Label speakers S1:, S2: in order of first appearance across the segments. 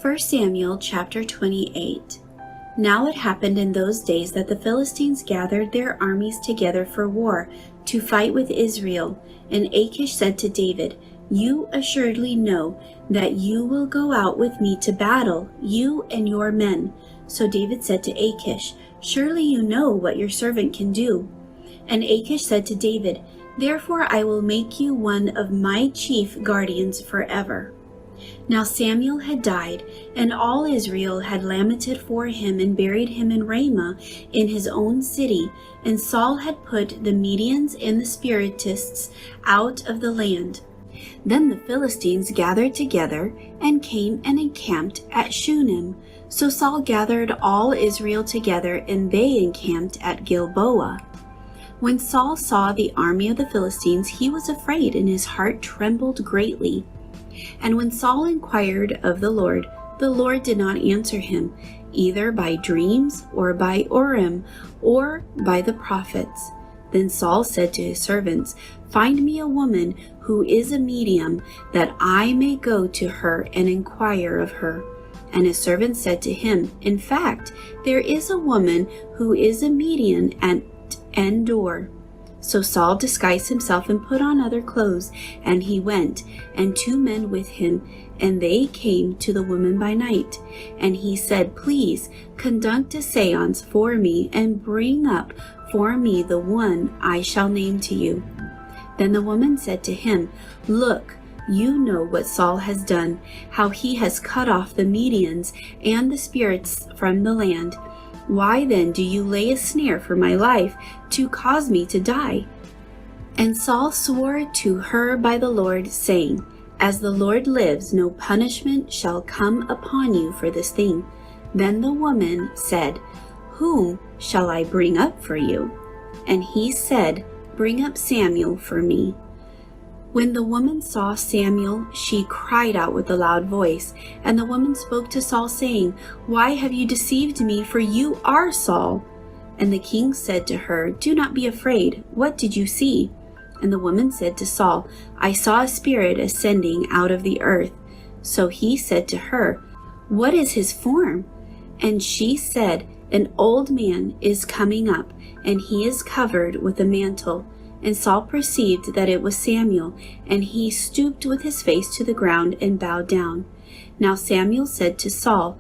S1: 1 Samuel chapter 28. Now it happened in those days that the Philistines gathered their armies together for war to fight with Israel. And Achish said to David, "You assuredly know that you will go out with me to battle, you and your men." So David said to Achish, "Surely you know what your servant can do." And Achish said to David, "Therefore I will make you one of my chief guardians forever." Now Samuel had died, and all Israel had lamented for him and buried him in Ramah in his own city, and Saul had put the Medians and the Spiritists out of the land. Then the Philistines gathered together and came and encamped at Shunem. So Saul gathered all Israel together, and they encamped at Gilboa. When Saul saw the army of the Philistines, he was afraid, and his heart trembled greatly. And when Saul inquired of the Lord did not answer him, either by dreams or by Urim or by the prophets. Then Saul said to his servants, "Find me a woman who is a medium, that I may go to her and inquire of her." And his servants said to him, "In fact, there is a woman who is a medium at Endor." So Saul disguised himself and put on other clothes, and he went, and 2 men with him, and they came to the woman by night. And he said, "Please conduct a seance for me, and bring up for me the one I shall name to you." Then the woman said to him, "Look, you know what Saul has done, how he has cut off the Medians and the spirits from the land. Why then do you lay a snare for my life to cause me to die?" And Saul swore to her by the Lord, saying, "As the Lord lives, no punishment shall come upon you for this thing." Then the woman said, "Whom shall I bring up for you?" And he said, "Bring up Samuel for me." When the woman saw Samuel, she cried out with a loud voice. And the woman spoke to Saul, saying, "Why have you deceived me? For you are Saul." And the king said to her, "Do not be afraid. What did you see?" And the woman said to Saul, "I saw a spirit ascending out of the earth." So he said to her, "What is his form?" And she said, "An old man is coming up, and he is covered with a mantle." And Saul perceived that it was Samuel, and he stooped with his face to the ground and bowed down. Now Samuel said to Saul,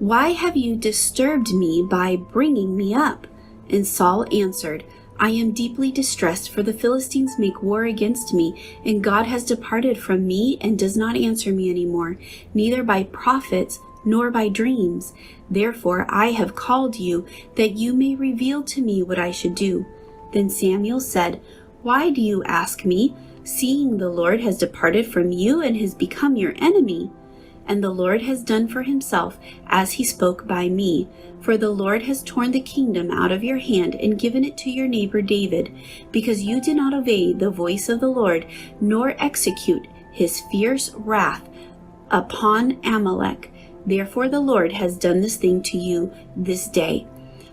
S1: "Why have you disturbed me by bringing me up?" And Saul answered, "I am deeply distressed, for the Philistines make war against me, and God has departed from me and does not answer me any more, neither by prophets nor by dreams. Therefore I have called you, that you may reveal to me what I should do." Then Samuel said, "Why do you ask me, seeing the Lord has departed from you and has become your enemy? And the Lord has done for himself as he spoke by me. For the Lord has torn the kingdom out of your hand and given it to your neighbor David, because you did not obey the voice of the Lord, nor execute his fierce wrath upon Amalek. Therefore the Lord has done this thing to you this day.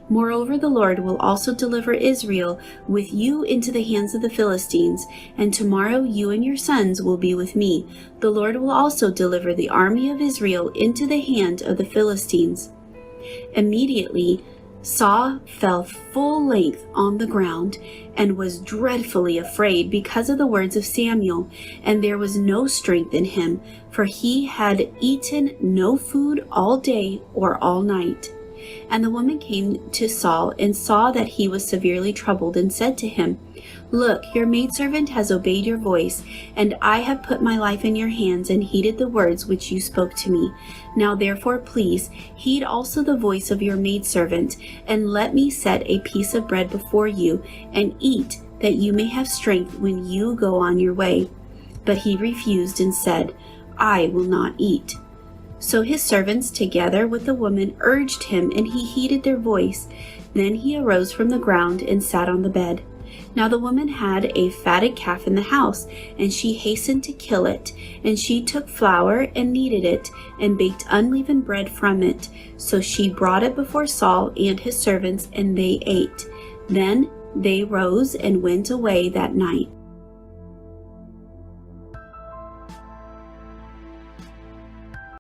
S1: Moreover, the Lord will also deliver Israel with you into the hands of the Philistines, and tomorrow you and your sons will be with me. The Lord will also deliver the army of Israel into the hand of the Philistines." Immediately Saul fell full length on the ground, and was dreadfully afraid because of the words of Samuel, and there was no strength in him, for he had eaten no food all day or all night. And the woman came to Saul and saw that he was severely troubled, and said to him, "Look, your maidservant has obeyed your voice, and I have put my life in your hands and heeded the words which you spoke to me. Now therefore please heed also the voice of your maidservant, and let me set a piece of bread before you, and eat, that you may have strength when you go on your way." But he refused and said, "I will not eat." So his servants, together with the woman, urged him, and he heeded their voice. Then he arose from the ground and sat on the bed. Now the woman had a fatted calf in the house, and she hastened to kill it. And she took flour and kneaded it, and baked unleavened bread from it. So she brought it before Saul and his servants, and they ate. Then they rose and went away that night.